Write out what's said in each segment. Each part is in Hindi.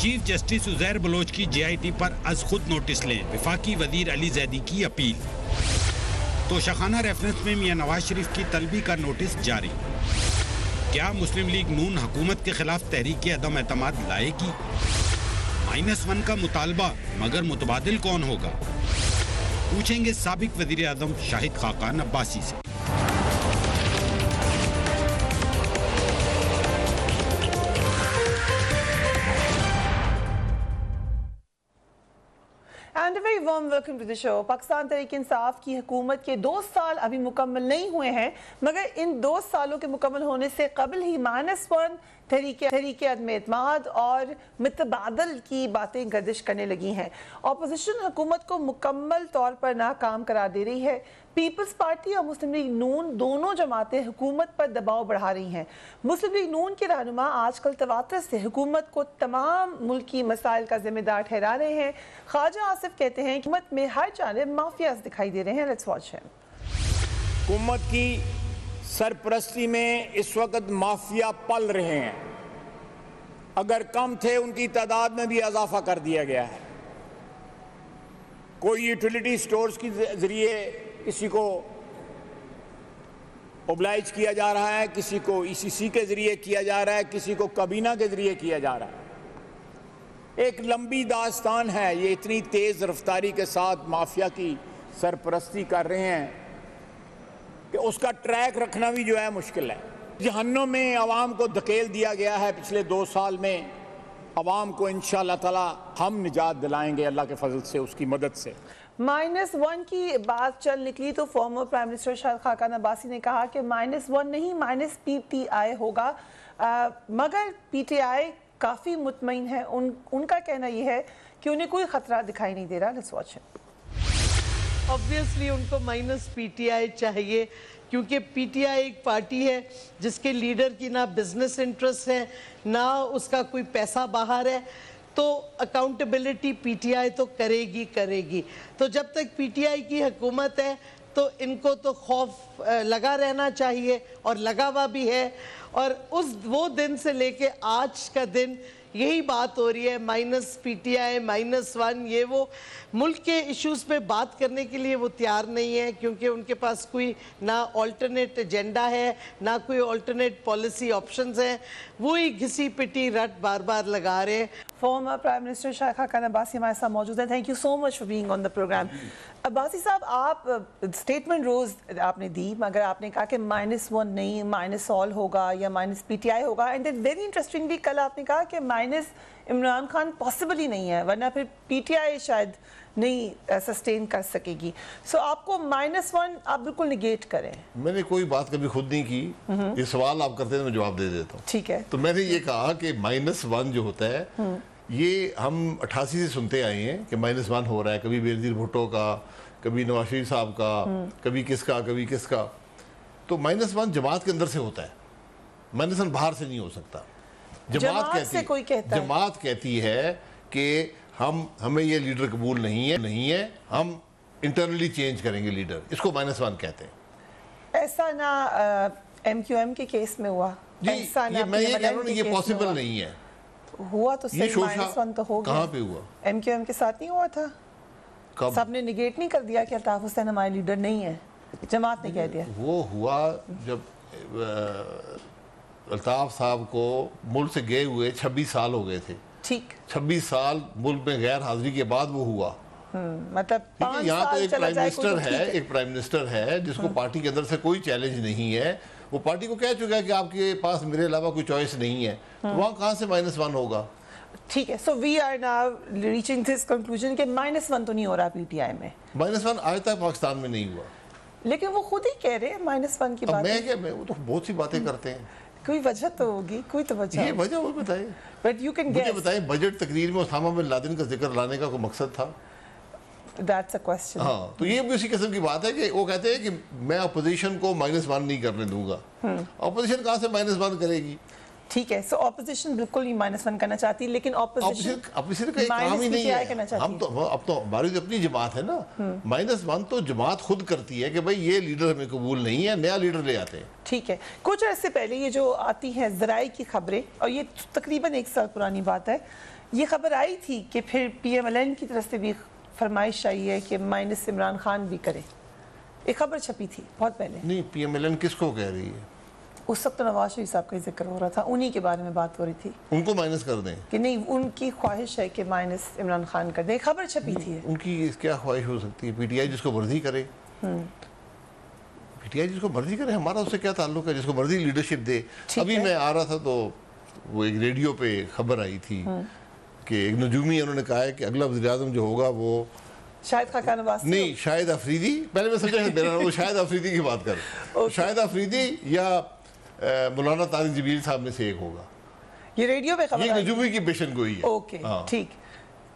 चीफ जस्टिस उजैर बलोच की JIT पर अज खुद नोटिस लें, वफाकी वजीर अली जैदी की अपील। तोशाखाना रेफरेंस में मियां नवाज शरीफ की तलबी का नोटिस जारी। क्या मुस्लिम लीग नून हुकूमत के खिलाफ तहरीक अदम एतमाद लाएगी? -1 का मुतालबा, मगर मुतबादिल कौन होगा? पूछेंगे साबिक वजीर आजम शाहिद खाकान अब्बासी से। And very warm welcome to the show. Pakistan Tehreek Insaf की हुकूमत के 2 साल अभी मुकम्मल नहीं हुए हैं, मगर इन 2 सालों के मुकम्मल होने से कबल ही -1 तहरीक अदम एतमाद और मुतबादल की बातें गर्दिश करने लगी हैं। अपोजिशन हुकूमत को मुकम्मल तौर पर नाकाम करार दे रही है। पीपल्स पार्टी और मुस्लिम लीग नून दोनों जमातें हुकूमत पर दबाव बढ़ा रही हैं। मुस्लिम लीग नून के रहनुमा आजकल तवातर से हुकूमत को तमाम मुल्की मसाइल का जिम्मेदार ठहरा रहे हैं। ख्वाजा आसिफ कहते हैं कि हुकूमत में हर जानिब माफियाज दिखाई दे रहे हैं। Let's watch him. हुकूमत की सरपरस्ती में इस वक्त माफिया पल रहे हैं। अगर कम थे उनकी तादाद में भी इजाफा कर दिया गया है। कोई यूटिलिटी स्टोर्स के जरिए किसी को ओब्लाइज किया जा रहा है, किसी को ECC के जरिए किया जा रहा है, किसी को कबीना के जरिए किया जा रहा है। एक लंबी दास्तान है। ये इतनी तेज रफ्तारी के साथ माफिया की सरपरस्ती कर रहे हैं कि उसका ट्रैक रखना भी जो है मुश्किल है। जहन्नुम में अवाम को धकेल दिया गया है। पिछले 2 साल में अवाम को इंशाअल्लाह ताला हम निजात दिलाएंगे अल्लाह के फजल से, उसकी मदद से। -1 की बात चल निकली तो farmer prime minister Shahid Khaqan Abbasi ने कहा कि -1 नहीं -PTI होगा, मगर PTI काफ़ी मुतमईन है। उनका कहना यह है कि उन्हें कोई खतरा दिखाई नहीं दे रहा। Let's watch it. ऑब्वियसली उनको -PTI चाहिए, क्योंकि PTI एक पार्टी है जिसके लीडर की ना बिजनेस इंटरेस्ट है, ना उसका कोई पैसा बाहर है, तो अकाउंटेबिलिटी PTI तो करेगी। तो जब तक PTI की हुकूमत है तो इनको तो खौफ लगा रहना चाहिए, और लगा हुआ भी है। और वो दिन से लेके आज का दिन यही बात हो रही है, -PTI -1। ये वो मुल्क के इश्यूज़ पे बात करने के लिए वो तैयार नहीं है, क्योंकि उनके पास कोई ना ऑल्टरनेट एजेंडा है, ना कोई ऑल्टरनेट पॉलिसी ऑप्शंस हैं। वही घिसी पिटी रट बार बार लगा रहे हैं। Former prime minister Shahid Khaqan Abbasi हमारे साथ मौजूद है। Thank you so much for being on the programme. Abbasi साहब, आप स्टेटमेंट रोज़ आपने दी, मगर आपने कहा कि -1 नहीं -all होगा या -PTI होगा। एंड वेरी इंटरेस्टिंगली कल आपने कहा कि इमरान खान पॉसिबल ही नहीं है, वरना फिर PTI शायद नहीं सस्टेन कर सकेगी। सो आपको -1 आप बिल्कुल निगेट करें। मैंने कोई बात कभी खुद नहीं की। ये सवाल आप करते हैं, मैं जवाब दे देता हूँ। ठीक है। तो मैंने ये कहा कि -1 जो होता है, ये हम 88 से सुनते आए हैं कि -1 हो रहा है। कभी बेनज़ीर भुट्टो का, कभी नवाज शरीफ साहब का, कभी किसका। तो -1 जमात के अंदर से होता है, -1 बाहर से नहीं हो सकता। जमात कहती है कि हमें ये लीडर कबूल नहीं है, हम इंटरनली चेंज करेंगे लीडर, इसको -1 कहते हैं। ऐसा ना MQM के केस में हुआ जी, मैं ये कह रहा हूँ ये पॉसिबल नहीं है। हुआ तो सही, -1 तो हो गया। कहाँ पे हुआ? MQM के साथ नहीं हुआ था? कब? सबने निगेट नहीं कर दिया कि अल्ताफ हुसैन हमारे लीडर नहीं है, जमात ने कह दिया। वो हुआ जब अल्ताफ साहब को मुल्क से गए हुए 26 साल हो गए थे। ठीक, 26 साल मुल्क में गैर हाजिरी के बाद वो हुआ। मतलब 5 यहाँ तो साल एक प्राइम मिनिस्टर है जिसको पार्टी के अंदर से कोई चैलेंज नहीं है। वो पार्टी को कह चुका है कि आपके पास मेरे अलावा कोई चॉइस नहीं है, तो वहाँ कहाँ से -1 होगा? ठीक है। So we are now reaching this conclusion कि -1 तो नहीं हो रहा PTI में। -1 आज तक पाकिस्तान में नहीं हुआ, लेकिन वो खुद ही कह रहे हैं -1 की बात। वो तो बहुत सी बातें करते हैं। कोई वजह तो होगी, कोई तो वजह। ये वजह वो बताइए। बट यू कैन मुझे बताइए, बजट तकरीर में उसामा बिन लादेन का जिक्र लाने का कोई मकसद था? That's a question. हाँ, तो ये भी उसी किस्म की बात है कि वो कहते हैं कि मैं अपोजिशन को -1 नहीं करने दूंगा। अपोजिशन कहाँ से -1 करेगी? ठीक है। सो ऑपोजिशन बिल्कुल ही -1 करना चाहती है, लेकिन ऑपोजिशन का काम ही नहीं है। हम तो अब तो हमारी अपनी जमात है ना। -1 तो जमात खुद करती है कि भाई ये लीडर हमें कबूल नहीं है, नया लीडर ले आते हैं। ठीक है। कुछ अर्से पहले ये जो आती हैं ज़राए की खबरें, और ये तकरीबन 1 साल पुरानी बात है, ये खबर आई थी कि फिर PMLN की तरफ से भी फरमाइश आई है कि माइनस इमरान खान भी करे, एक खबर छपी थी बहुत पहले। नहीं, PMLN किसको कह रही है? उस वक्त तो नवाज शरीफ साहब का जिक्र हो रहा था, उन्हीं के बारे में बात हो रही थी उनको माइनस कर दें कि नहीं, उनकी ख्वाहिश है कि माइनस इमरान खान कर दे, खबर छपी थी। उनकी क्या ख्वाहिश हो सकती है? PTI जिसको मर्जी करे, PTI जिसको मर्जी करे, हमारा उससे क्या ताल्लुक है? जिसको मर्जी लीडरशिप दे। अभी मैं आ रहा था तो वो एक रेडियो पे खबर आई थी कि एक नजूमी उन्होंने कहा है कि अगला वज़ीर-ए-आज़म जो होगा वो शायद खाकान अब्बासी नहीं, शाहिद अफरीदी। पहले मैं सोचा मेरा वो शाहिद अफरीदी की बात कर, शाहिद अफरीदी या मौलाना तारिक जमील साहब में से एक होगा। ये रेडियो पे खबर ये आई। नजूमी की पेशन गोई है। ओके, हाँ। ठीक,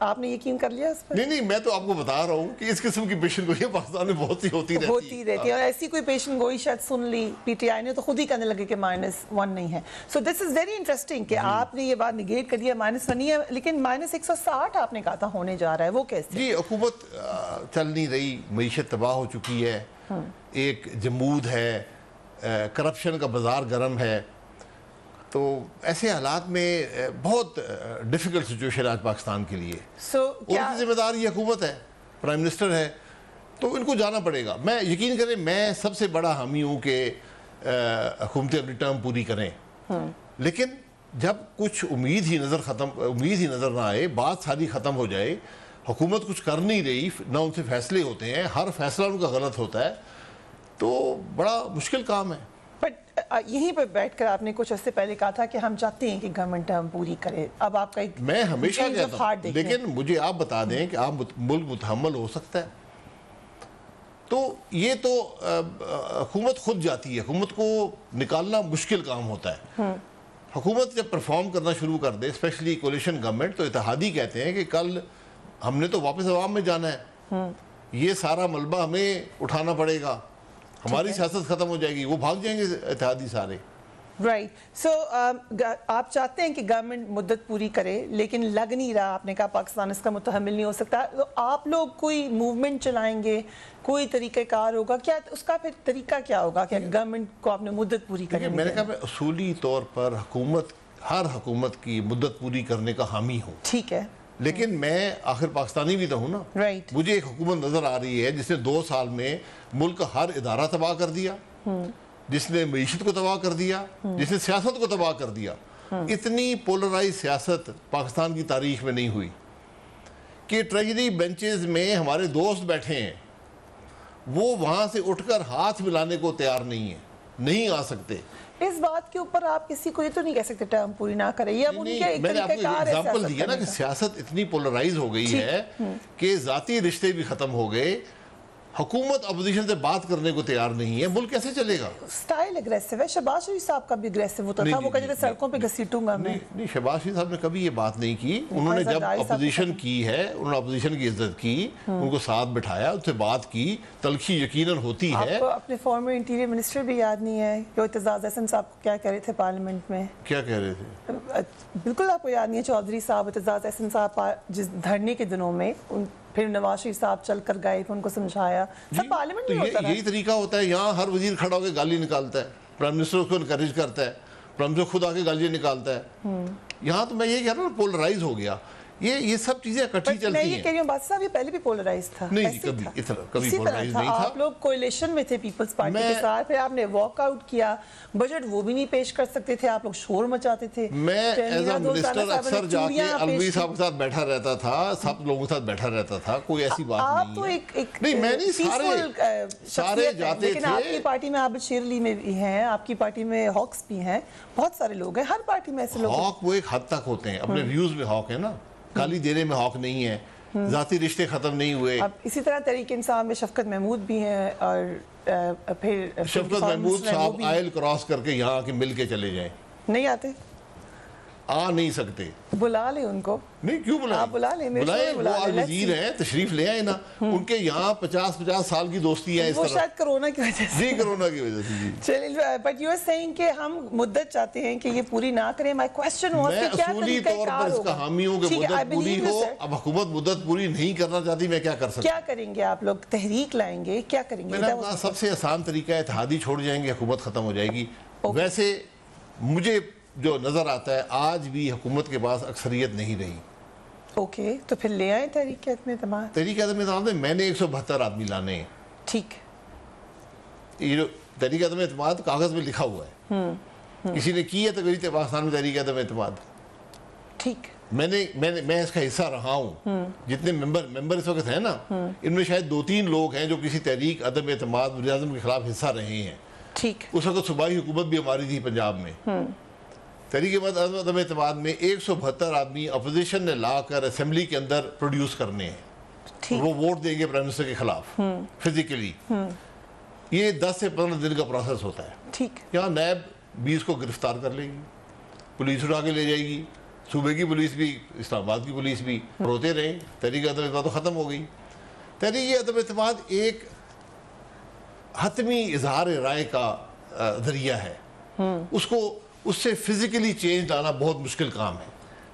आपने यकीन कर लिया इस पर? नहीं, मैं तो आपको बता रहा हूँ कि इस किस्म की पेशन गोई पाकिस्तान में बहुत सी होती रहती है और ऐसी कोई पेशन गोई शायद सुन ली PTI ने तो खुद ही कहने लगे कि -1 नहीं है। So this is very interesting कि आपने ये बात निगेट कर दिया, -1 नहीं है, लेकिन -160 आपने कहा था होने जा रहा है, वो कैसे? जी, हुकूमत चल नहीं रही, मईशत तबाह हो चुकी है, एक जमूद है, करप्शन का बाजार गर्म है, तो ऐसे हालात में बहुत डिफिकल्ट सिचुएशन आज पाकिस्तान के लिए। उनकी जिम्मेदार ये हुकूमत है, प्राइम मिनिस्टर है, तो इनको जाना पड़ेगा। मैं यकीन करें, मैं सबसे बड़ा हामी हूँ कि हुकूमतें अपनी टर्म पूरी करें, लेकिन जब कुछ उम्मीद ही नज़र ना आए, बात सारी ख़त्म हो जाए, हुकूमत कुछ कर नहीं रही, ना उनसे फैसले होते हैं, हर फैसला उनका गलत होता है, तो बड़ा मुश्किल काम है। बट यहीं पर बैठकर आपने कुछ अर्से पहले कहा था कि हम चाहते हैं कि गवर्नमेंट टर्म पूरी करे। अब आपका एक मैं हमेशा कहता हूं, लेकिन मुझे आप बता दें कि आप मुल्क मुतहम्मल हो सकता है, तो ये तो हुकूमत खुद जाती है, हुकूमत को निकालना मुश्किल काम होता है। हुकूमत जब परफॉर्म करना शुरू कर दे, स्पेशली कोलिशन गवर्नमेंट, तो इत्तेहादी कहते हैं कि कल हमने तो वापस अवाम में जाना है, ये सारा मलबा हमें उठाना पड़ेगा, हमारी सियासत खत्म हो जाएगी, वो भाग जाएंगे इत्तेहादी सारे। राइट, सो आप चाहते हैं कि गवर्नमेंट मुद्दत पूरी करे, लेकिन लग नहीं रहा, आपने कहा पाकिस्तान इसका मुतहम्मिल नहीं हो सकता, तो आप लोग कोई मूवमेंट चलाएंगे, कोई तरीक़ाकार होगा क्या? उसका फिर तरीका क्या होगा कि गवर्नमेंट को आपने मुद्दत पूरी करनी है? मैंने कहा मैं उसूली तौर पर हर हुकूमत की मुद्दत पूरी करने का हामी हूँ, ठीक है, लेकिन मैं आखिर पाकिस्तानी भी तो हूँ ना। राइट, मुझे एक हुकूमत नजर आ रही है जिसने 2 साल में मुल्क का हर इदारा तबाह कर दिया, जिसने मईशत को तबाह कर दिया, जिसने सियासत को तबाह कर दिया। इतनी पोलराइज सियासत पाकिस्तान की तारीख में नहीं हुई कि ट्रेजरी बेंचेस में हमारे दोस्त बैठे हैं, वो वहां से उठकर हाथ मिलाने को तैयार नहीं है, नहीं आ सकते। इस बात के ऊपर आप किसी को ये तो नहीं कह सकते टर्म पूरी ना करे, या मैंने आपको एग्जांपल दिया ना कि सियासत इतनी पोलराइज हो गई है कि जाती रिश्ते भी खत्म हो गए, हुकूमत अपोजिशन से बात करने को तैयार नहीं है, मुल्क कैसे चलेगा? स्टाइल एग्रेसिव है। शहबाज शरीफ साहब का भी एग्रेसिव होता था, वो कहते थे सड़कों पे घसीटूंगा मैं। नहीं, शहबाज शरीफ साहब ने कभी ये बात नहीं की। उन्होंने जब अपोजिशन की है, उन्होंने अपोजिशन की इज्जत की, उनको साथ बिठाया, उनसे बात की, तलखी यकीनन होती है। आपको अपने फॉर्मर इंटीरियर मिनिस्टर भी याद नहीं है जो इत्तेजाज अहसन साहब को क्या कह रहे थे पार्लियामेंट में? क्या कह रहे थे? बिल्कुल आपको याद नहीं है? चौधरी साहब, इत्तेजाज अहसन साहब जिस धरने के दिनों में, फिर नवाज शरीफ साहब चल कर गए, उनको समझाया, सब पार्लियामेंट में होता है। यही तरीका होता है। यहाँ हर वजीर खड़ा होकर गाली निकालता है, प्राइम मिनिस्टर उसको इनकरेज करता है, प्राइम मिनिस्टर खुद आके गालियां निकालता है। यहाँ तो मैं ये कह रहा हूँ पोलराइज हो गया, ये सब चीजें इकट्ठी चलती हैं। मैं ये कह रही हूँ बात साहब, ये पहले भी पोलराइज था? नहीं, कभी पोलराइज नहीं था। आप लोग कोalition में थे पीपल्स पार्टी के साथ, फिर आपने वॉकआउट किया, बजट वो भी नहीं पेश कर सकते थे, आप लोग शोर मचाते थे। मैं एज अ मिनिस्टर अक्सर जाके अलवी साहब के साथ बैठा रहता था, सब लोगों के साथ बैठा रहता था, कोई ऐसी बात नहीं है। आप तो एक नहीं, मैं नहीं, सारे जाते थे। आपकी पार्टी में आबिद शेर अली में भी हैं, आपकी पार्टी में हॉक्स भी हैं, बहुत सारे लोग हैं, हर पार्टी में ऐसे लोग। हॉक वो एक हद तक होते हैं, अपने व्यूज में हॉक है ना, गाली देने में हॉक नहीं है, जाती रिश्ते खत्म नहीं हुए। अब इसी तरह तहरीक इंसाफ में शफकत महमूद भी हैं, और फिर शफकत महमूद साहब आयल क्रॉस करके यहाँ आके मिल के चले जाएं। नहीं आते, आ नहीं सकते, बुला ले उनको। नहीं, क्यों बुलाएं? आप बुला ले, बुलाएं, वो आज वजीर हैं, तशरीफ ले आए ना, उनके यहाँ 50 साल की दोस्ती है। वो शायद कोरोना की वजह से। जी, कोरोना की वजह से। जी, चलिए, बट यू आर सेइंग कि हम मुद्दत चाहते हैं कि ये पूरी ना करें। माय क्वेश्चन वाज कि क्या असूली तौर पर इसका हामी हूं कि मुद्दत पूरी हो। अब हुकूमत मुद्दत पूरी नहीं करना चाहती, मैं क्या कर सकता? क्या करेंगे आप लोग? तहरीक लाएंगे, क्या करेंगे? मैंने कहा सबसे आसान तरीका है, इत्तेहादी छोड़ जाएंगे, हुकूमत खत्म हो जाएगी। वैसे मुझे जो नजर आता है, आज भी हुकूमत के पास अक्सरियत नहीं रही। ओके, तो फिर ले आए तहरीक एतमाद। तहरीक एतमाद में मैंने 172 आदमी लाने हैं। ठीक, ये जो तहरीक एतमाद कागज में लिखा हुआ है, किसी ने की है तकरीर पाकिस्तान में तहरीक एतमाद। ठीक, मैं इसका हिस्सा रहा हूँ। जितने मेंबर इस वक्त हैं ना, इनमें शायद 2-3 लोग हैं जो किसी तहरीक अदम एतमाद वज़ीर-ए-आज़म के खिलाफ हिस्सा रहे हैं। ठीक, उस वक्त सूबाई हुकूमत भी हमारी थी पंजाब में। तहरीक अदम एतमाद में 172 आदमी अपोजिशन ने लाकर असेंबली के अंदर प्रोड्यूस करने हैं। ठीक, वो वोट देंगे प्राइम मिनिस्टर के खिलाफ फिजिकली। ये 10 से 15 दिन का प्रोसेस होता है। ठीक, यहाँ नैब 20 को गिरफ्तार कर लेगी, पुलिस उठा के ले जाएगी, सूबे की पुलिस भी, इस्लामाबाद की पुलिस भी रोते रहे। तहरीक अदम एतमाद तो ख़त्म हो गई। तहरीक अदम एतमाद एक हतमी इजहार राय का जरिया है। उससे फिजिकली चेंज लाना बहुत मुश्किल काम है।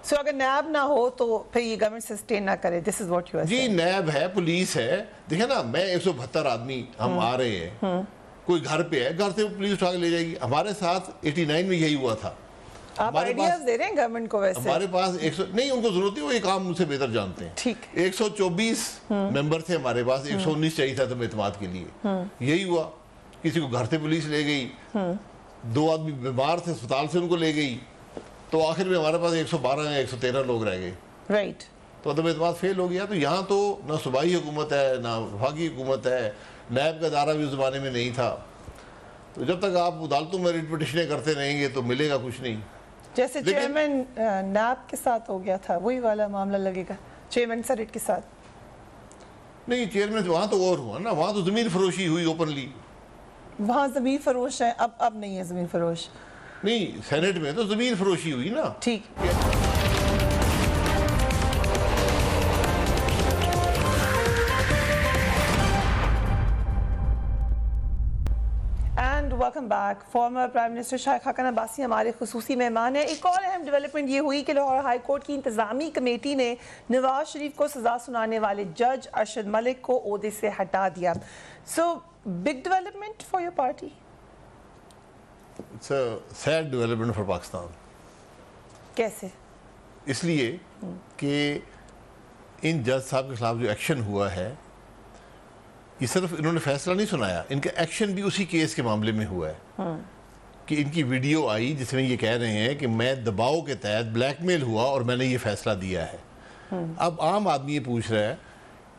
सो अगर नैब ना हो तो फिर ये गवर्नमेंट सस्टेन ना करे। This is what you are जी, सेइंग। नैब है, पुलिस है। देखिए ना, मैं 172 आदमी हम आ रहे हैं, कोई घर पे है, घर से पुलिस उठा के ले जाएगी। हमारे साथ 89 में यही हुआ था। आप हमारे आइडियाज पास- दे रहे हैं गवर्नमेंट को वैसे। हमारे पास 100 नहीं, उनको जरूरत है, वो ये काम मुझसे बेहतर जानते हैं। ठीक। 124 मेंबर थे हमारे पास, 119 चाहिए था तब एतमाद के लिए। यही हुआ, किसी को घर से पुलिस ले गई, 2 आदमी बीमार थे, अस्पताल से उनको ले गई, तो आखिर में हमारे पास 112 या 113 लोग रह गए। राइट, तो अदम एतमाद फेल हो गया। तो यहाँ तो ना सूबाई हुकूमत है, ना वफाकी हुकूमत है, नैब का दायरा भी उस ज़माने में नहीं था। तो जब तक आप अदालतों में रिट पिटिशनें करते रहेंगे तो मिलेगा कुछ नहीं। जैसे लेकिन- चेयरमैन नैब के साथ हो गया था, वही वाला मामला लगेगा चेयरमैन सरिट के साथ। नहीं, चेयरमैन वहाँ तो और हुआ ना, वहाँ तो ज़मीन फरोशी हुई ओपनली। वहाँ जमीन फरोश है, अब नहीं है जमीन फरोश। नहीं, सेनेट में तो ज़मीन फरोशी हुई ना। ठीक, and welcome back. Former prime minister Shaikh Khaqan Abbasi हमारे खुसूसी मेहमान हैं। एक और अहम डेवलपमेंट ये हुई कि लाहौर हाई कोर्ट की इंतजामी कमेटी ने नवाज शरीफ को सजा सुनाने वाले जज अरशद मलिक को ओहदे से हटा दिया। So big development for your party. It's a sad development for Pakistan. कैसे? इसलिए कि इन जज साहब के खिलाफ जो एक्शन हुआ है, ये सिर्फ इन्होंने फैसला नहीं सुनाया, इनका एक्शन भी उसी केस के मामले में हुआ है। कि इनकी वीडियो आई जिसमें ये कह रहे हैं कि मैं दबाव के तहत ब्लैकमेल हुआ और मैंने ये फैसला दिया है। अब आम आदमी ये पूछ रहा है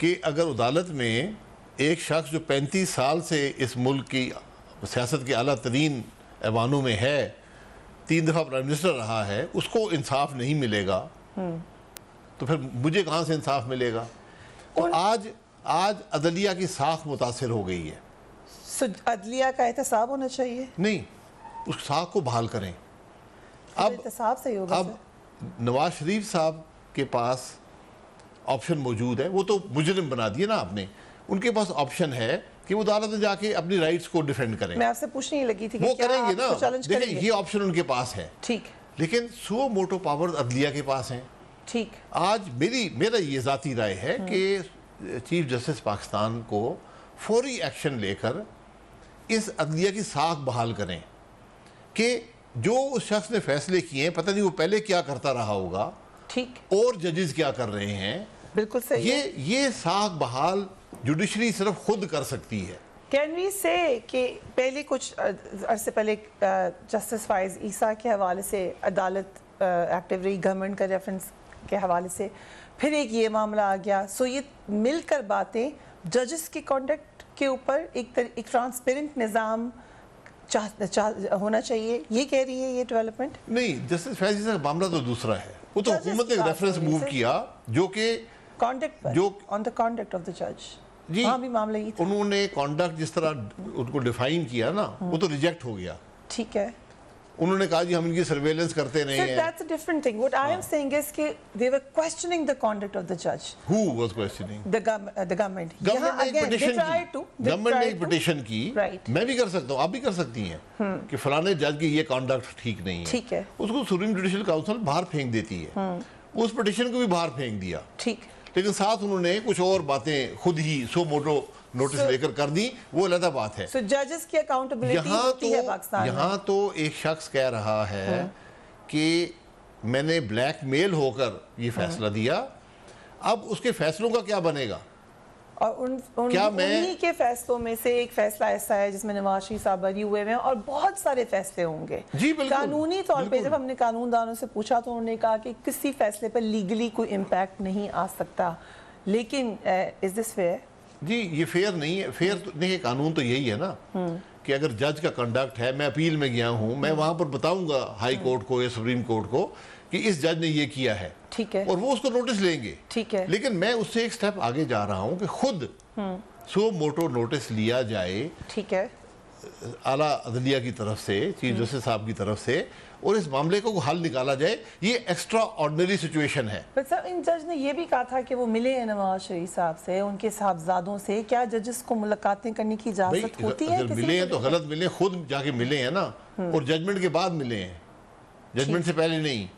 कि अगर अदालत में एक शख्स जो 35 साल से इस मुल्क की सियासत के आला तरीन ऐवानों में है, 3 दफ़ा प्राइम मिनिस्टर रहा है, उसको इंसाफ नहीं मिलेगा, तो फिर मुझे कहाँ से इंसाफ मिलेगा? तो आज अदलिया की साख मुतासिर हो गई है। सो अदलिया का एहतसाब होना चाहिए। नहीं, उस साख को बहाल करें। अब एहतसाब सही होगा अब नवाज शरीफ साहब के पास ऑप्शन मौजूद है, वो तो मुजरिम बना दिए ना आपने, उनके पास ऑप्शन है कि वो अदालत में जाके अपनी राइट्स को डिफेंड करें। मैं आपसे पूछने ही लगी थी कि वो क्या करेंगे आप ना, इसको चैलेंज देखिए करेंगे? ये ऑप्शन उनके पास है। ठीक, लेकिन सो मोटो पावर अदलिया के पास हैं। ठीक, आज मेरा ये ज़ाती राय है कि चीफ जस्टिस पाकिस्तान को फौरी एक्शन लेकर इस अदलिया की साख बहाल करें कि जो उस शख्स ने फैसले किए हैं, पता नहीं वो पहले क्या करता रहा होगा ठीक, और जजेस क्या कर रहे हैं। बिल्कुल सही है। ये साख बहाल जुडिशरी सिर्फ खुद कर सकती है। कैन वी से कि पहले कुछ अरसे पहले जस्टिस फाइज ईसा के हवाले से अदालत एक्टिव रही, गवर्नमेंट का रेफरेंस के हवाले से, फिर एक ये मामला आ गया। सो ये मिलकर बातें जजेस के कॉन्डक्ट के ऊपर एक ट्रांसपेरेंट निज़ाम होना चाहिए, ये कह रही है ये डेवलपमेंट। नहीं, जस्टिस फैज का मामला तो दूसरा है, वो तो Judges हुकूमत ने की बात रेफरेंस हो रही है, मूव सर। किया जो कि कॉन्डक्ट पर, जो- on the conduct of the जज। जी, हाँ भी मामला ये था। उन्होंने कॉन्डक्ट जिस तरह उनको डिफाइन किया ना, वो तो रिजेक्ट हो गया। ठीक है। उन्होंने कहा जी हम इनकी सर्वेलेंस करते नहीं Sir, हैं। that's a different thing. What I am saying is that they were questioning the conduct of the judge, Who was questioning? the government. Government यहाँ ने एक again, they पिटिशन tried की, to. They गवर्नमेंट ने tried एक to. पिटिशन की, Right. मैं भी कर सकता हूँ, आप भी कर सकती हैं कि फलाने जज की ये कॉन्डक्ट ठीक नहीं है। ठीक है। उसको सुप्रीम जुडिशल काउंसिल बाहर फेंक देती है। उस पिटिशन को भी बाहर फेंक दिया, ठीक। लेकिन साथ उन्होंने कुछ और बातें खुद ही सो मोटो नोटिस So- लेकर कर दी, वो अलग बात है। So judges की accountability होती है पाकिस्तान में। यहाँ तो एक शख्स कह रहा है कि मैंने ब्लैकमेल होकर ये फैसला दिया अब उसके फैसलों का क्या बनेगा? और क्या मैं- उन्हीं के फैसलों में से एक फैसला ऐसा है जिसमें नवाज शरीफ साहब बरी हुए हैं और बहुत सारे फैसले होंगे। जी, बिल्कुल, कानूनी तौर पे बिल्कुल। जब हमने कानूनदानों से पूछा तो उन्होंने कहा कि किसी फैसले पर लीगली कोई इम्पैक्ट नहीं आ सकता, लेकिन इज दिस फेयर? जी, ये फेयर नहीं है। फेयर तो देखिए, कानून तो यही है ना कि अगर जज का कंडक्ट है, मैं अपील में गया हूं, मैं वहां पर बताऊंगा हाई कोर्ट को या सुप्रीम कोर्ट को कि इस जज ने ये किया है, ठीक है, और वो उसको नोटिस लेंगे। ठीक है। लेकिन मैं उससे एक स्टेप आगे जा रहा हूं कि खुद सो मोटो नोटिस लिया जाए ठीक है, आला अदलिया की तरफ से, चीफ जस्टिस साहब की तरफ से, और इस मामले को हल निकाला जाए। ये एक्स्ट्रा ऑर्डिनरी सिचुएशन है। पर सर इन जज ने ये भी कहा था कि वो मिले हैं नवाज शरीफ साहब से, उनके साहबजादों से। क्या जजेस को मुलाकातें करने की भाई इजाजत होती है? अगर किसी मिले को हैं तो गलत मिले, खुद जाके मिले हैं ना, और जजमेंट के बाद मिले हैं, जजमेंट से पहले नहीं।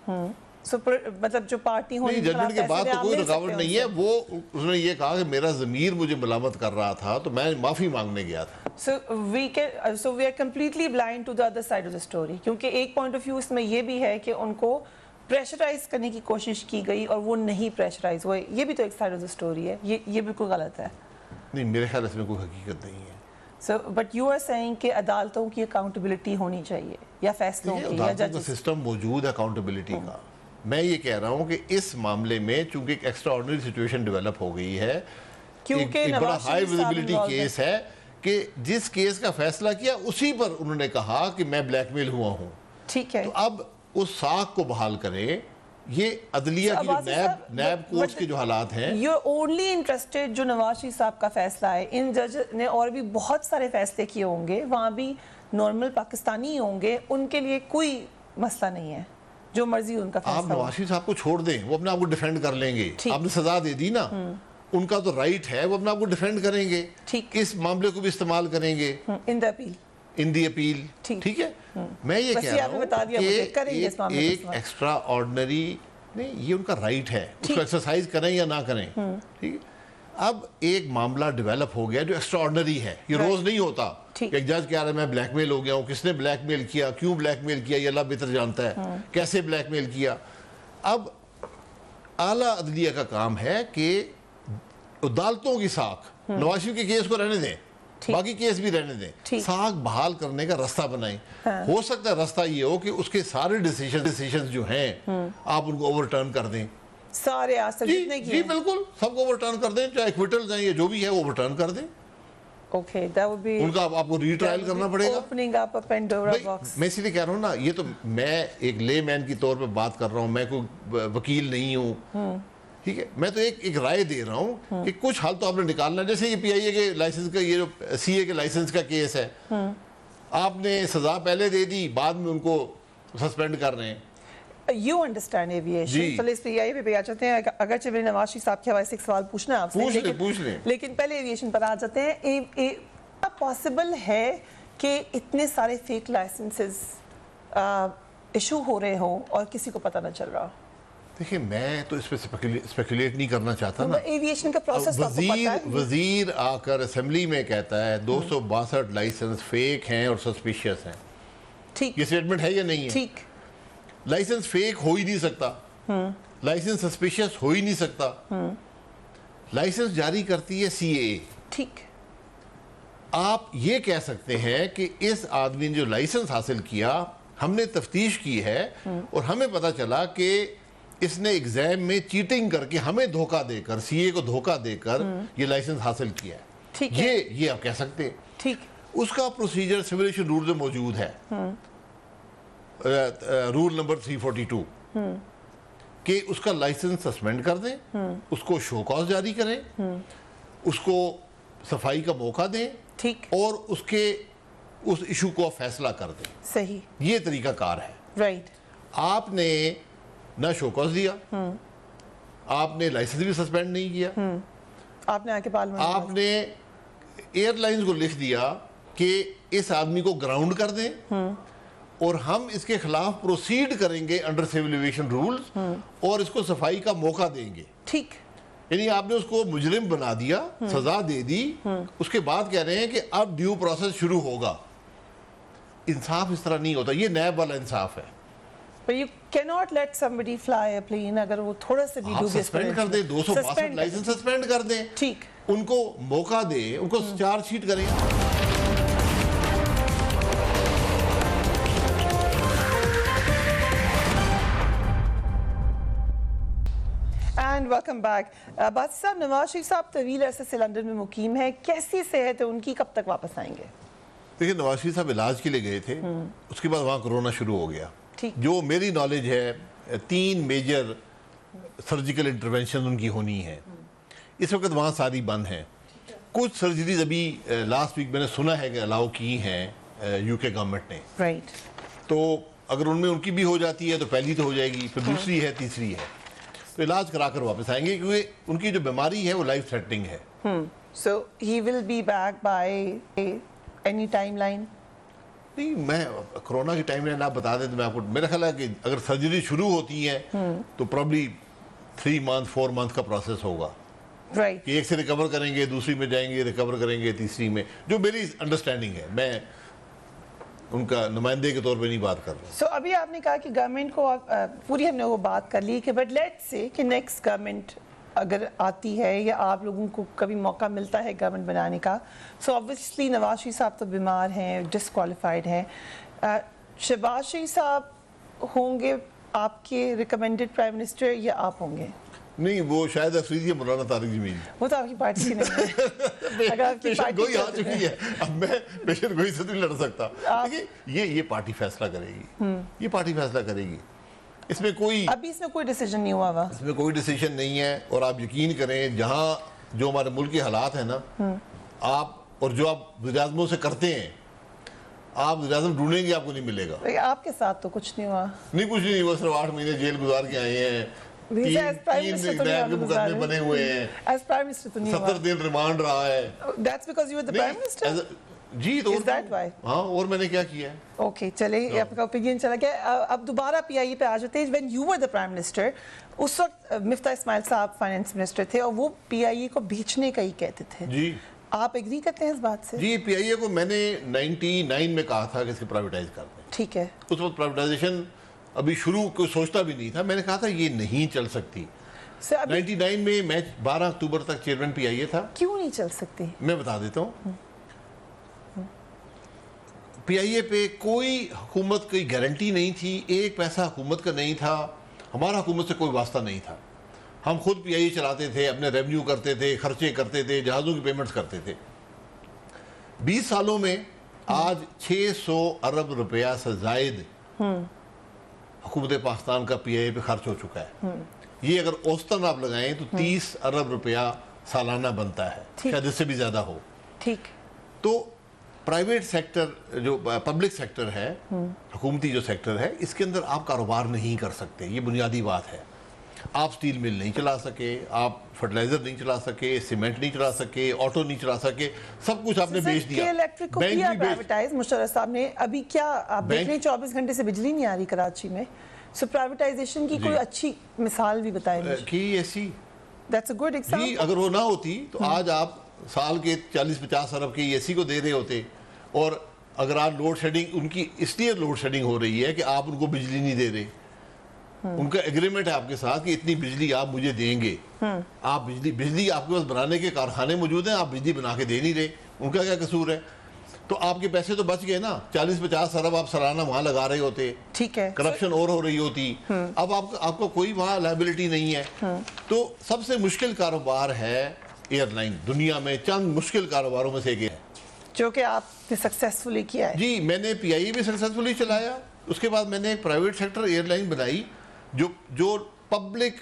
मतलब जो पार्टी होने नहीं, के जजमेंट के खिलाफ बाद फैसले तो आप कोई ले रुकावट सकते नहीं हैं है। वो उसने ये कहा कि मेरा ज़मीर मुझे मलामत कर रहा था, तो मैं माफ़ी मांगने गया था। So we are completely blind to the other side of the story, क्योंकि एक पॉइंट ऑफ व्यू इसमें ये भी है कि उनको प्रेशराइज करने की कोशिश की गई और वो नहीं प्रेशराइज हुए। ये भी तो एक साइड ऑफ द स्टोरी है। ये बिल्कुल गलत है। नहीं, मेरे ख्याल इसमें कोई हकीकत नहीं है। So but you are saying कि अदालतों की अकाउंटेबिलिटी होनी चाहिए या फैसलों की या अदालतों का जजेस। सिस्टम मौजूद है अकाउंटेबिलिटी का। मैं ये कह रहा हूँ कि इस मामले में चूंकि एक एक्स्ट्रा ऑर्डिनरी सिचुएशन डेवलप हो गई है, क्योंकि एक बड़ा नवाज हाई शरीफ साहब विजिबिलिटी involved केस है कि जिस केस का फैसला किया उसी पर उन्होंने कहा कि मैं ब्लैकमेल हुआ हूँ। ठीक है। तो अब उस साख को बहाल करें। ये अदलिया की जो नैब कोर्ट्स के जो हालात हैं, यू आर ओनली इंटरेस्टेड जो नवाज शरीफ साहब का फैसला है। इन जज ने और भी बहुत सारे फैसले किए होंगे, वहाँ भी नॉर्मल पाकिस्तानी होंगे, उनके लिए कोई मसला नहीं है, जो मर्जी उनका आप फैसला हो। नवाज शरीफ साहब को छोड़ दें, वो अपने आप को डिफेंड कर लेंगे। ठीक। आपने सजा दे दी ना, उनका तो राइट है, वो अपने आप को डिफेंड करेंगे। ठीक। इस मामले को भी इस्तेमाल करेंगे in the appeal. In the appeal. ठीक। ठीक है। मैं ये बस कह ये रहा आपने हूँ बता दिया मुझे, करेंगे इस मामले को एक इस्तेमाल। एक्स्ट्रा ऑर्डिनरी नहीं, ये उनका राइट है, उसको एक्सरसाइज करें या ना करें। ठीक है। अब एक मामला डेवलप हो गया जो एक्स्ट्रा ऑर्डिनरी है, ये रोज नहीं होता। ठीक। एक जज कह रहा है मैं ब्लैकमेल हो गया हूँ, किसने ब्लैकमेल किया, क्यों ब्लैकमेल किया, ये अल्लाह बेहतर जानता है, कैसे ब्लैकमेल किया। अब आला अदलिया का काम है कि अदालतों की साख, नवाज शरीफ के केस को रहने दें, ठीक। बाकी केस भी रहने दें, ठीक। साख बहाल करने का रास्ता बनाएं। हो सकता है रास्ता ये हो कि उसके सारे डिसीजन जो हैं आप उनको ओवरटर्न कर दें। सारे आज तक जी जितने जी किए। बिल्कुल, सबको ओवरटर्न कर दें, चाहे एक्विटल्स हैं या जो भी है वो ओवरटर्न कर दें। ओके, दैट वुड बी उनका आपको रीट्रायल करना पड़ेगा। ओपनिंग अप अ पेंडोरा भाई, बॉक्स। मैं इसीलिए कह रहा हूँ ना, ये तो मैं एक लेमैन की तौर पे बात कर रहा हूँ, मैं कोई वकील नहीं हूँ। ठीक है, मैं तो एक राय दे रहा हूँ कि कुछ हल तो आपने निकालना है। जैसे ये पीआईए के लाइसेंस का, ये जो सीए के लाइसेंस का केस है, आपने सजा पहले दे दी, बाद में उनको सस्पेंड कर रहे हैं। You understand aviation. जी। चलो इस पे यही पे आ जाते हैं। अगर चलिए नवाज शरीफ साहब के हवाले से एक सवाल पूछना है आपसे, पूछ लें। लेकिन पहले एविएशन पर आ जाते हैं। पॉसिबल है कि इतने सारे फेक लाइसेंसेस इशू हो रहे हो और किसी को पता न चल रहा हो? देखिए, मैं तो इस पर स्पेकुलेट नहीं करना चाहता ना। एविएशन का प्रोसेस तो आपको पता है। वजीर आकर असेंबली में कहता है 262 लाइसेंस फेक हैं और सस्पिशियस हैं। ठीक। ये स्टेटमेंट है या नहीं है? ठीक। लाइसेंस फेक हो ही नहीं सकता, लाइसेंस सस्पिशियस हो ही नहीं सकता। लाइसेंस जारी करती है सीएए। ठीक। आप ये कह सकते हैं कि इस आदमी ने जो लाइसेंस हासिल किया, हमने तफ्तीश की है और हमें पता चला कि इसने एग्जाम में चीटिंग करके हमें धोखा देकर, सीए को धोखा देकर ये लाइसेंस हासिल किया है। ठीक है। ये आप कह सकते हैं। ठीक। उसका प्रोसीजर सिविलेशन रूल में मौजूद है, रूल नंबर 342, कि उसका लाइसेंस सस्पेंड कर दें, उसको शो कॉज जारी करें, उसको सफाई का मौका दें, ठीक। और उस इशू को फैसला कर दें। सही। ये तरीका कार है। राइट। आपने ना शो कॉज दिया, आपने लाइसेंस भी सस्पेंड नहीं किया, आपने आके पार्लियामेंट में आपने एयरलाइंस को लिख दिया कि इस आदमी को ग्राउंड कर दें और हम इसके खिलाफ प्रोसीड करेंगे अंडर सिविल एविएशन रूल्स और इसको सफाई का मौका देंगे। ठीक। यानी आपने उसको मुजरिम बना दिया, सजा दे दी, उसके बाद कह रहे हैं कि अब ड्यू प्रोसेस शुरू होगा। इंसाफ इस तरह नहीं होता, ये नैब वाला इंसाफ है। But you cannot let somebody fly a plane अगर वो थोड़ा से भी आप dubious सस्पेंड कर दें, 262 लाइसेंस सस्पेंड कर दें, ठीक, उनको मौका दे, उनको चार्जशीट करें। And welcome back. बादशाह साहब, नवाज शरीफ साहब तवील अरसे से लंदन में मुकीम है, कैसी सेहत है उनकी, कब तक वापस आएंगे? देखिए, नवाज शरीफ साहब इलाज के लिए गए थे, उसके बाद वहाँ कोरोना शुरू हो गया। ठीक। जो मेरी नॉलेज है 3 मेजर सर्जिकल इंटरवेंशन उनकी होनी है, इस वक्त वहाँ सारी बंद हैं। कुछ सर्जरीज अभी लास्ट वीक मैंने सुना है कि अलाउ की हैं यूके गवर्नमेंट ने, राइट। तो अगर उनमें उनकी भी हो जाती है तो पहली तो हो जाएगी, फिर दूसरी है, तीसरी है, तो इलाज कराकर वापस आएंगे, क्योंकि उनकी जो बीमारी है वो लाइफ थ्रेटनिंग है। So he will be back by any timeline? नहीं, मैं कोरोना की टाइम लाइन आप बता दें तो मैं आपको, मेरा ख्याल है कि अगर सर्जरी शुरू होती है तो प्रॉब्ली 3 मंथ 4 मंथ का प्रोसेस होगा, राइट। कि एक से रिकवर करेंगे, दूसरी में जाएंगे, रिकवर करेंगे, तीसरी में, जो मेरी अंडरस्टैंडिंग है, मैं उनका नुमाइंदे के तौर पे नहीं बात कर रहा। सो अभी आपने कहा कि गवर्नमेंट को पूरी हमने वो बात कर ली कि बट लेट्स से कि नेक्स्ट गवर्नमेंट अगर आती है या आप लोगों को कभी मौका मिलता है गवर्नमेंट बनाने का, सो ऑब्वियसली नवाज शरीफ साहब तो बीमार हैं, डिसक्वालिफाइड हैं, शहबाज शरीफ साहब होंगे आपके रिकमेंडेड प्राइम मिनिस्टर या आप होंगे? नहीं, वो शायद अफरीदी है, मौलाना तारिक जमील, वो तो आपकी पार्टी की नहीं है। अगर आपकी पेशेंट पार्टी गोई आ चुकी है, अब मैं पेशेंट गोई से नहीं लड़ सकता। देखिए, ये पार्टी फैसला करेगी, ये पार्टी फैसला करेगी, इसमें कोई, अभी इसमें कोई डिसीजन नहीं हुआ हुआ, इसमें कोई डिसीजन नहीं है। और आप यकीन करें, जहाँ जो हमारे मुल्क के हालात हैं ना, आप और जो आप वज़ीर-ए-आज़मों से करते हैं, आप वज़ीर-ए-आज़म ढूंढेंगे आपको नहीं मिलेगा। आपके साथ तो कुछ नहीं हुआ। नहीं, कुछ नहीं हुआ, सिर्फ 8 महीने जेल गुजार के आए हैं, 3 नैब के मुकदमे बने हुए हैं, 70 दिन रिमांड रहा है। That's because you were the prime minister? जी, तो Is that why? हाँ, और मैंने क्या किया है? ओके, चले, आपका ओपिनियन चला गया। अब दोबारा पीआईए पे आ जाते हैं। When you were the prime minister, उस वक्त मिफ्ता इस्माइल साहब फाइनेंस मिनिस्टर थे और वो पीआईए को बेचने का ही कहते थे। जी, आप एग्री करते हैं इस बात से? जी, पीआईए को मैंने 99 में कहा था कि इसको प्राइवेटाइज कर दें। ठीक है। उस वक्त प्राइवेटाइजेशन अभी शुरू कोई सोचता भी नहीं था, मैंने कहा था ये नहीं चल सकती। 99 में मैं 12 अक्टूबर तक चेयरमैन पीआईए था। क्यों नहीं चल सकती? मैं बता देता हूँ। पीआईए पे कोई हुकूमत की गारंटी नहीं थी, एक पैसा हुकूमत का नहीं था, हमारा हुकूमत से कोई वास्ता नहीं था। हम खुद पीआईए चलाते थे, अपने रेवेन्यू करते थे, खर्चे करते थे, जहाज़ों की पेमेंट्स करते थे। 20 सालों में आज 600 अरब रुपया से जायद हुकूमत पाकिस्तान का पीआईए पे खर्च हो चुका है। ये अगर औसतन आप लगाएं तो 30 अरब रुपया सालाना बनता है, शायद इससे भी ज़्यादा हो। ठीक। तो प्राइवेट सेक्टर जो पब्लिक सेक्टर है, हुकूमती जो सेक्टर है, इसके अंदर आप कारोबार नहीं कर सकते, ये बुनियादी बात है। आप स्टील मिल नहीं चला सके, आप फर्टिलाइजर नहीं चला सके, सीमेंट नहीं चला सके, ऑटो नहीं चला सके, सब कुछ आपने बेच दिया। इलेक्ट्रिक को किया प्राइवेटाइज मुशर्रफ साहब ने। अभी क्या आप देख रहे हैं 24 घंटे से बिजली नहीं आ रही कराची में। सो प्राइवेटाइजेशन की कोई अच्छी मिसाल भी बताएं कि ऐसी, दैट्स अ गुड एग्जांपल। अगर वो ना होती तो आज आप साल के 40-50 अरब के एसी को दे रहे होते। और अगर आप लोड शेडिंग, उनकी इसलिए लोड शेडिंग हो रही है कि आप उनको बिजली नहीं दे रहे। उनका एग्रीमेंट है आपके साथ कि इतनी बिजली आप मुझे देंगे। आप बिजली आपके पास बनाने के कारखाने मौजूद हैं, आप बिजली बना के दे नहीं रहे, उनका क्या कसूर है? तो आपके पैसे तो बच गए ना, 40-50 अरब आप सालाना वहां लगा रहे होते। ठीक है, करप्शन और हो रही होती। अब आपको कोई वहां लायबिलिटी नहीं है। तो सबसे मुश्किल कारोबार है एयरलाइन, दुनिया में चंद मुश्किल कारोबारों में से एक है, जो कि आपने सक्सेसफुली किया है। जी, मैंने पीआईए भी सक्सेसफुली चलाया। उसके बाद मैंने एक प्राइवेट सेक्टर एयरलाइन बनाई जो पब्लिक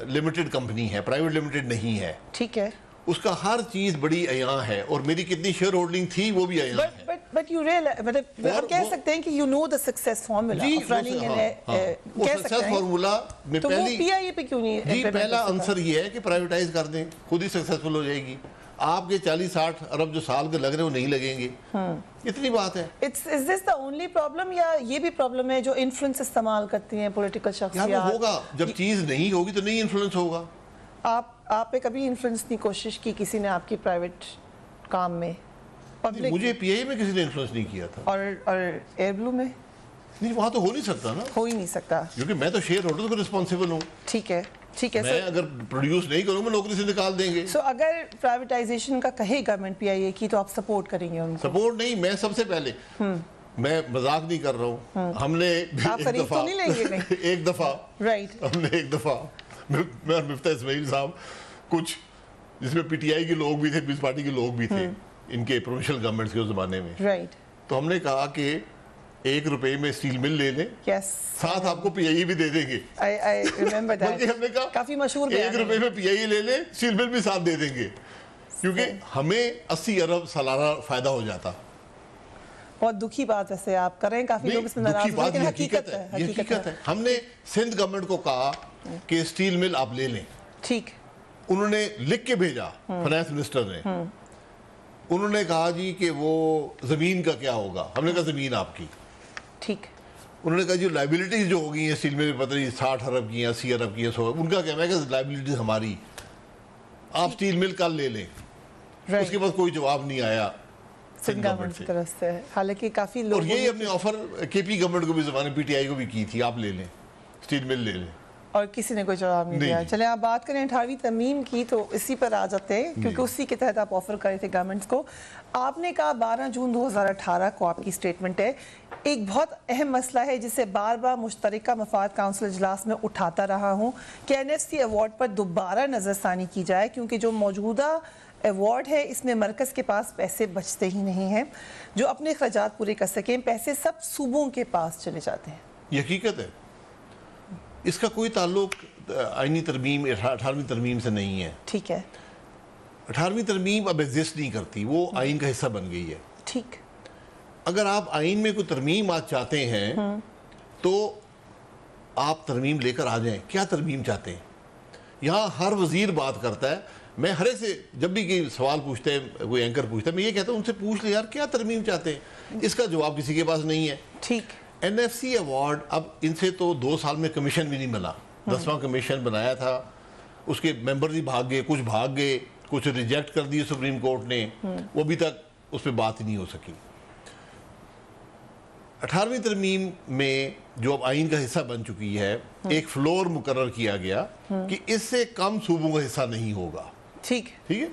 लिमिटेड कंपनी है, प्राइवेट लिमिटेड नहीं है। ठीक है। उसका हर चीज बड़ी अयां है, और मेरी कितनी शेयर होल्डिंग थी वो भी अयां है। बट यू रियलाइज, मतलब हम कह सकते हैं कि you know the success formula of running वो सक्सेस फार्मूला में तो पहली, वो पीआईए पे क्यों नहीं? जी, पहला आंसर ये है कि प्राइवेटाइज कर दें, खुद ही सक्सेसफुल हो जाएगी। आपके 40-60 अरब जो साल के लग रहे हैं वो नहीं लगेंगे। इतनी बात है। Is this the only problem, या ये भी प्रॉब्लम है जो इन्फ्लुएंस इस्तेमाल करती हैं पॉलिटिकल शख्सियत? होगा, जब चीज नहीं होगी तो नहीं इन्फ्लुएंस होगा। आप पे कभी इन्फ्लुएंस की कोशिश की किसी ने आपकी प्राइवेट काम में? मुझे पीआईए में किसी ने इन्फ्लुएंस नहीं किया था। और एयर ब्लू में? नहीं, वहाँ तो हो नहीं सकता ना, हो ही नहीं सकता, क्योंकि मैं तो शेयर होल्डर को रिस्पॉन्सिबल हूँ। ठीक है, ठीक है। मैं अगर प्रोड्यूस नहीं करूँगा नौकरी से निकाल देंगे। सो अगर प्राइवेटाइजेशन का कहे गवर्नमेंट पीआईए की तो आप सपोर्ट करेंगे उनको? सपोर्ट नहीं, मैं सबसे पहले, मैं मजाक नहीं कर रहा हूँ, हमने आप खरीद तो नहीं लेंगे कहीं? एक दफा, राइट, हमने एक दफा, मैं और मिफ्ता इस्माइल साहब, कुछ जिसमें पीटीआई के लोग भी थे, पीस पार्टी के लोग भी थे, इनके प्रोविंशियल गवर्नमेंट्स के उस जमाने में, राइट, तो हमने कहा कि 1 रुपए में स्टील मिल ले लें, यस, साथ आपको पीआई भी दे देंगे। I remember that. बल्कि हमने कहा काफी मशहूर 1 रुपए में पीआई ले लें, स्टील मिल भी साथ दे देंगे, क्योंकि हमें 80 अरब सालाना फायदा हो जाता। बहुत दुखी बात वैसे आप कर रहे हैं, काफी लोग इसमें नाराज हैं, लेकिन हकीकत है, हकीकत है। हमने सिंध गवर्नमेंट को कहा कि स्टील मिल आप ले लें, ठीक, उन्होंने लिख के भेजा, फाइनेंस मिनिस्टर ने, उन्होंने कहा जी कि वो जमीन का क्या होगा, हमने कहा जमीन आपकी, ठीक, उन्होंने कहा जी लाइबिलिटीज जो होगी हैं स्टील मिल, पता नहीं 60 अरब की, 80 अरब की, 100, उनका क्या, मैं कहा लाइबिलिटीज हमारी, आप स्टील मिल कल ले लें। उसके बाद कोई जवाब नहीं आया सिंध गवर्नमेंट की तरफ से, हालांकि काफी लोग, और यही अपने ऑफर केपी गवर्नमेंट को भी जमाने पीटीआई को भी की थी, आप ले लें, स्टील मिल ले लें, और किसी ने कोई जवाब नहीं दिया। चले आप बात करें 18वीं तरमीम की, तो इसी पर आ जाते हैं, क्योंकि उसी के तहत आप ऑफर करे थे गवर्नमेंट्स को। आपने कहा 12 जून 2018 को आपकी स्टेटमेंट है, एक बहुत अहम मसला है जिसे बार बार मुश्तरका मफाद काउंसिल इजलास में उठाता रहा हूँ कि एनएफसी अवार्ड पर दोबारा नज़रसानी की जाए, क्योंकि जो मौजूदा अवार्ड है इसमें मरकज़ के पास पैसे बचते ही नहीं हैं जो अपने अखराजात पूरे कर सकें, पैसे सब सूबों के पास चले जाते हैं। ये हकीकत है, इसका कोई ताल्लुक आईनी तरमीम 18वीं तरमीम से नहीं है। ठीक है, 18वीं तरमीम अब एग्जिस्ट नहीं करती, वो आइन का हिस्सा बन गई है। ठीक, अगर आप आइन में कोई तरमीम आज चाहते हैं तो आप तरमीम लेकर आ जाएं, क्या तरमीम चाहते हैं। यहाँ हर वजीर बात करता है, मैं हर एक से जब भी कोई सवाल पूछते हैं, कोई एंकर पूछता है, मैं ये कहता हूँ उनसे पूछ ले यार क्या तरमीम चाहते हैं, इसका जवाब किसी के पास नहीं है। ठीक, एनएफसी अवार्ड, अब इनसे तो 2 साल में कमीशन भी नहीं मिला, 10वां कमीशन बनाया था, उसके मेंबर भी भाग गए, कुछ भाग गए, कुछ रिजेक्ट कर दिए सुप्रीम कोर्ट ने, वो अभी तक उस पर बात ही नहीं हो सकी। 18वीं तरमीम में जो अब आइन का हिस्सा बन चुकी है, एक फ्लोर मुकर्रर किया गया कि इससे कम सूबों का हिस्सा नहीं होगा। ठीक, ठीक है,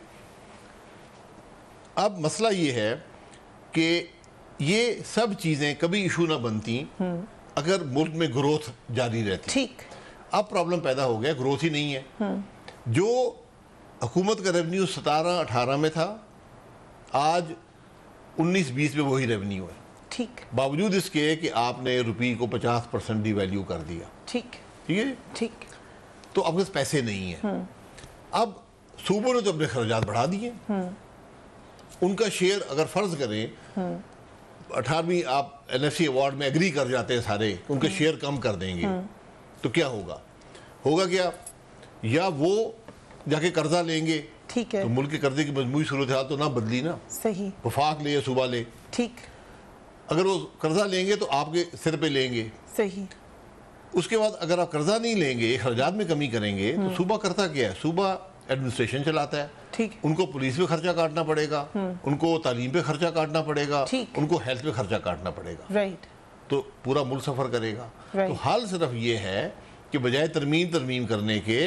अब मसला ये है कि ये सब चीजें कभी इशू ना बनती अगर मुल्क में ग्रोथ जारी रहती। ठीक, अब प्रॉब्लम पैदा हो गया, ग्रोथ ही नहीं है। जो हुकूमत का रेवेन्यू 17-18 में था, आज 19-20 में वही रेवेन्यू है, ठीक, बावजूद इसके कि आपने रुपये को 50% डिवैल्यू कर दिया। ठीक, ठीक है, ठीक, तो अब पैसे नहीं है। अब सूबों ने तो अपने खर्चात बढ़ा दिए, उनका शेयर अगर फर्ज करें 18वीं आप एनएफसी अवार्ड में एग्री कर जाते हैं सारे, उनका शेयर कम कर देंगे, तो क्या होगा, होगा क्या, या वो जाके कर्जा लेंगे, ठीक है, तो मुल्क के कर्जे की मजमूई सूरत हाल तो ना बदली ना, सही, वफाक ले या सूबा ले, ठीक, अगर वो कर्जा लेंगे तो आपके सिर पे लेंगे, सही, उसके बाद अगर आप कर्जा नहीं लेंगे, खर्चात में कमी करेंगे, तो सूबा करता क्या है, सूबा एडमिनिस्ट्रेशन चलाता है, ठीक, उनको पुलिस पे खर्चा काटना पड़ेगा, उनको तालीम पे खर्चा काटना पड़ेगा, ठीक, उनको हेल्थ पे खर्चा काटना पड़ेगा, राइट, तो पूरा मुल्क सफर करेगा। Right. तो हाल सिर्फ ये है कि बजाय तरमीम करने के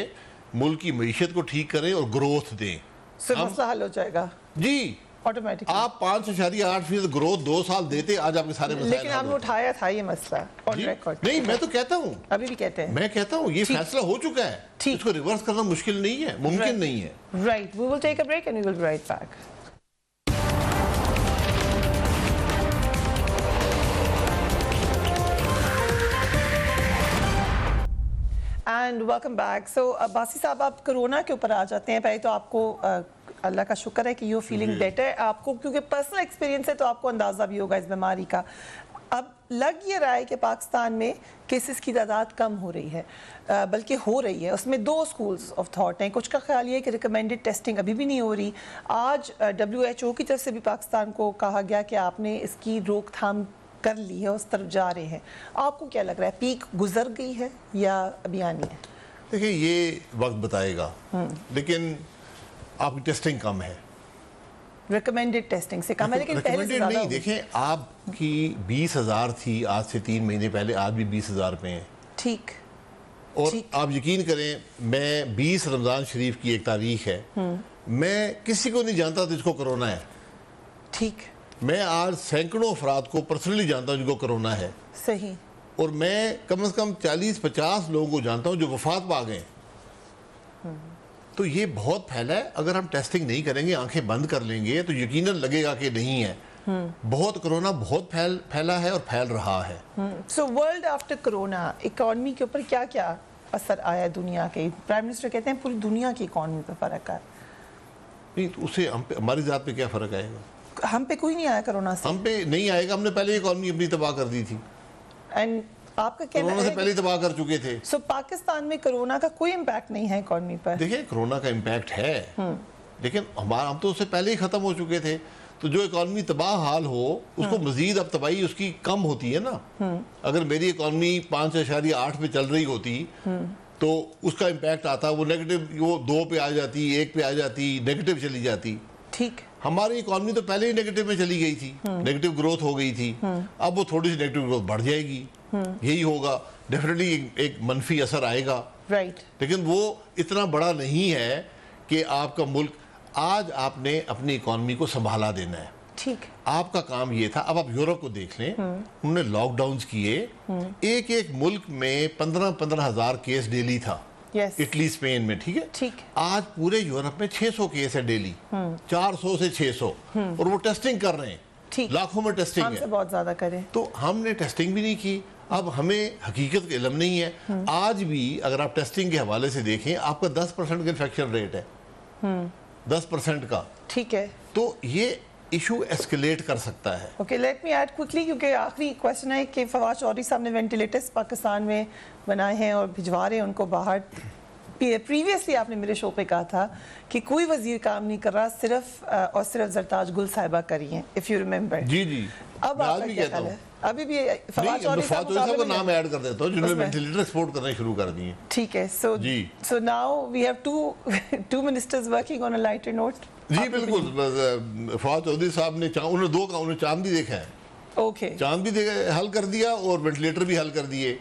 मुल्क की मईशत को ठीक करें और ग्रोथ दें, फिर मसला हल हो जाएगा जी। ऑटोमेटिक। आप 5.8% ग्रोथ 2 साल देते, आज आपके सारे मसाइल लेकिन हल आपने होते। उठाया था ये मसला ऑन जी, रिकॉर्ड। नहीं, मैं तो कहता हूँ, अभी भी कहते हैं, मैं कहता हूँ ये ठीक। फैसला हो चुका है, ठीक। इसको रिवर्स करना मुश्किल नहीं है, मुमकिन Right. नहीं है। Right, we will take a break and we will be right back. And welcome back. So Abbasi साहब, आप कोरोना के ऊपर आ जाते हैं। पहले तो आपको अल्लाह का शुक्र है कि यू फीलिंग बेटर, आपको क्योंकि पर्सनल एक्सपीरियंस है तो आपको अंदाज़ा भी होगा इस बीमारी का। अब लग ये रहा है कि पाकिस्तान में केसेस की तादाद कम हो रही है, बल्कि हो रही है। उसमें 2 स्कूल्स ऑफ थॉट हैं। कुछ का ख्याल ये है कि रिकमेंडेड टेस्टिंग अभी भी नहीं हो रही। आज WHO की तरफ से भी पाकिस्तान को कहा गया कि आपने इसकी रोकथाम कर ली है, उस तरफ जा रहे हैं। आपको क्या लग रहा है, पीक गुजर गई है या अभी आनी है? देखिए, ये वक्त बताएगा, लेकिन आपकी टेस्टिंग कम है, रिकमेंडेड टेस्टिंग से कम है, लेकिन पहले से Recommended ज्यादा नहीं, होगी। देखें आपकी 20,000 थी आज से 3 महीने पहले, आज भी 20,000 पे है। ठीक। और ठीक। आप यकीन करें, मैं 20 रमज़ान शरीफ की एक तारीख है, मैं किसी को नहीं जानता जिसको कोरोना है। ठीक। मैं आज सैकड़ों अफराद को पर्सनली जानता हूँ जिनको कोरोना है, सही। और मैं कम से कम 40-50 लोगों को जानता हूँ जो वफात पा गए। तो ये बहुत फैला है। अगर हम टेस्टिंग नहीं करेंगे, आंखें बंद कर लेंगे, तो यकीनन लगेगा कि नहीं है। बहुत कोरोना बहुत फैला है और फैल रहा है। So world after corona economy के ऊपर क्या क्या असर आया दुनिया के? प्राइम मिनिस्टर कहते हैं पूरी दुनिया की इकोनॉमी पे फर्क आया। नहीं तो उससे हम पे, हमारी जात पे क्या फ़र्क आएगा? हम पे कोई नहीं आया कोरोना से। हम पे नहीं आएगा, हमने पहले इकोनॉमी अपनी तबाह कर दी थी। एंड आपका कहना कोरोना से है पहले तबाह कर चुके थे। सो पाकिस्तान में कोरोना का कोई इम्पैक्ट नहीं है इकोनॉमी पर? देखिए, कोरोना का इम्पैक्ट है, लेकिन हम तो उससे पहले ही ख़त्म हो चुके थे। तो जो इकॉनमी तबाह हाल हो, उसको मजीद अब तबाही उसकी कम होती है ना। अगर मेरी इकॉनमी 5.8 पे चल रही होती तो उसका इम्पैक्ट आता, वो नेगेटिव, वो 2 पे आ जाती, 1 पे आ जाती, नेगेटिव चली जाती। ठीक। हमारी इकॉनमी तो पहले ही नेगेटिव में चली गई थी, नेगेटिव ग्रोथ हो गई थी। अब वो थोड़ी सी नेगेटिव ग्रोथ बढ़ जाएगी, यही होगा। डेफिनेटली एक मनफी असर आएगा, राइट। लेकिन वो इतना बड़ा नहीं है कि आपका मुल्क, आज आपने अपनी इकॉनमी को संभाला देना है। ठीक। आपका काम ये था। अब आप यूरोप को देख लें, उन्होंने लॉकडाउन्स किए, एक एक मुल्क में 15-15 हज़ार केस डेली था। यस। इटली, स्पेन में, ठीक है। ठीक। आज पूरे यूरोप में 600 केस है डेली, 400 से 600, और वो टेस्टिंग कर रहे हैं। ठीक। लाखों में टेस्टिंग हमसे है। बहुत ज्यादा करें। तो हमने टेस्टिंग भी नहीं की। अब हमें हकीकत का इल्म नहीं है। आज भी अगर आप टेस्टिंग के हवाले से देखें, आपका 10% का इन्फेक्शन रेट है, 10% का। ठीक है। तो ये इशू एस्केलेट कर सकता है। Okay, let me add quickly, क्योंकि आखिरी क्वेश्चन है कि फवाद चौधरी साहब ने वेंटिलेटर्स पाकिस्तान में बनाए हैं और भिजवा रहे हैं उनको बाहर। प्रीवियसली आपने मेरे शो पे कहा था कि कोई वजीर काम नहीं कर रहा, सिर्फ और सिर्फ जरताज गुल साहिबा करी हैं, इफ यू रिमेंबर। जी जी, अब मैं आज आपका भी क्या कहता ख्याल हूँ। है? अभी भी नहीं, फवाद चौधरी फवाद चौधरी साहब का नाम ऐड कर देता हूँ, जिन्होंने उसमें। वेंटिलेटर एक्सपोर्ट करने शुरू कर दिए। ठीक है। सो जी। So now we have two ministers working on a lighter note. जी बिल्कुल। फवाद चौधरी साहब ने उन्होंने चांद भी देखा है। ओके। चांद भी हल कर दिया और वेंटिलेटर भी हल कर दिए।